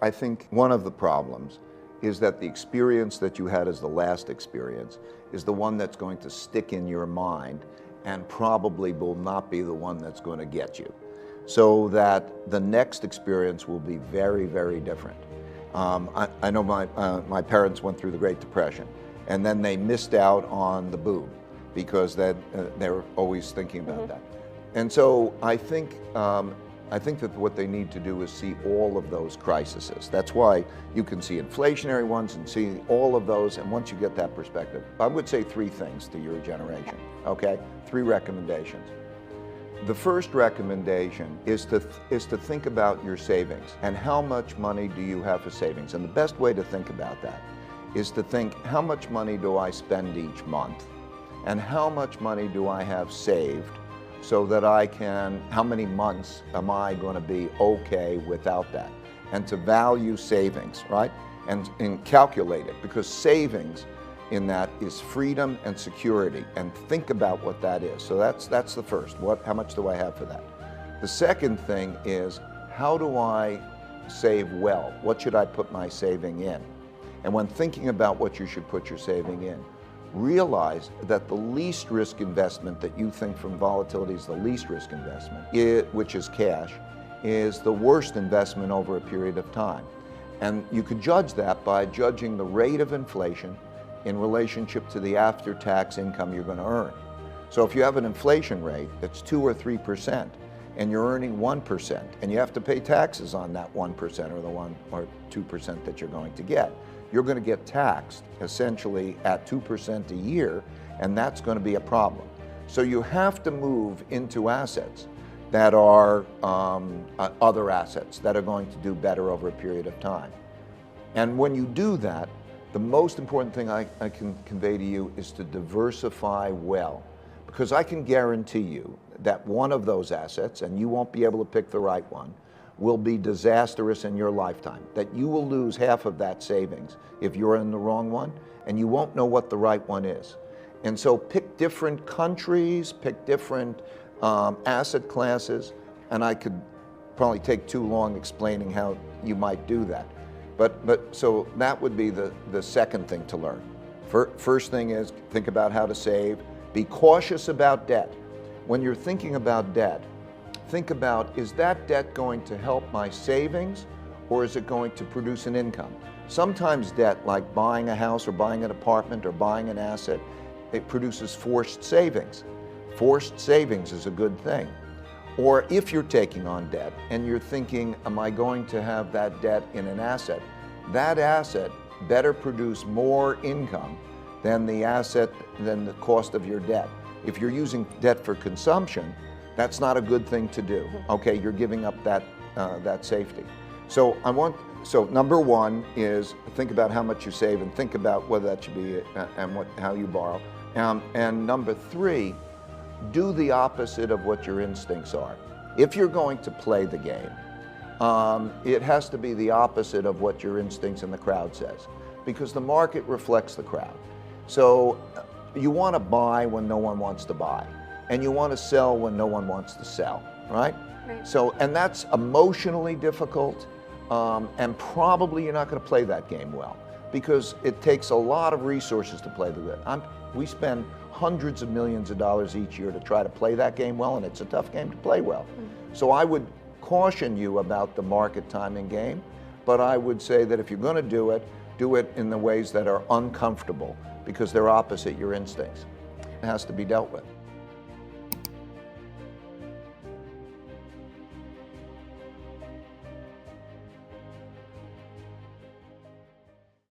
I think one of the problems is that the experience that you had as the last experience is the one that's going to stick in your mind and probably will not be the one that's going to get you. So that the next experience will be very, very different. I know my parents went through the Great Depression, and then they missed out on the boom because they were always thinking about that. And so I think that what they need to do is see all of those crises. That's why you can see inflationary ones and see all of those, and once you get that perspective, I would say three things to your generation, okay? Three recommendations. The first recommendation is to think about your savings and how much money do you have for savings. And the best way to think about that is to think, how much money do I spend each month? And how much money do I have saved so that how many months am I going to be okay without that? And to value savings, right? And calculate it, because savings in that is freedom and security, and think about what that is. So that's the first. How much do I have for that? The second thing is, how do I save well? What should I put my saving in? And when thinking about what you should put your saving in, realize that the least risk investment that you think from volatility is the least risk investment, which is cash, is the worst investment over a period of time. And you could judge that by judging the rate of inflation in relationship to the after-tax income you're going to earn. So if you have an inflation rate that's 2 or 3% and you're earning 1%, and you have to pay taxes on that 1% or the 1 or 2% that you're going to get, you're going to get taxed essentially at 2% a year, and that's going to be a problem. So you have to move into assets that are other assets that are going to do better over a period of time. And when you do that, the most important thing I can convey to you is to diversify well, because I can guarantee you that one of those assets, and you won't be able to pick the right one, will be disastrous in your lifetime, that you will lose half of that savings if you're in the wrong one, and you won't know what the right one is. And so pick different countries, pick different asset classes, and I could probably take too long explaining how you might do that. But so that would be the second thing to learn. First thing is think about how to save. Be cautious about debt. When you're thinking about debt, think about, is that debt going to help my savings, or is it going to produce an income? Sometimes debt, like buying a house or buying an apartment or buying an asset, it produces forced savings. Forced savings is a good thing. Or if you're taking on debt and you're thinking, am I going to have that debt in an asset? That asset better produce more income than the cost of your debt. If you're using debt for consumption, that's not a good thing to do. Okay, you're giving up that safety. So number one is think about how much you save and think about whether that should be how you borrow. And number three, do the opposite of what your instincts are. If you're going to play the game, it has to be the opposite of what your instincts and the crowd says, because the market reflects the crowd. So you want to buy when no one wants to buy, and you want to sell when no one wants to sell, right? So, and that's emotionally difficult, and probably you're not going to play that game well, because it takes a lot of resources to play the game. We spend hundreds of millions of dollars each year to try to play that game well, and it's a tough game to play well. So I would caution you about the market timing game, but I would say that if you're going to do it in the ways that are uncomfortable, because they're opposite your instincts. It has to be dealt with.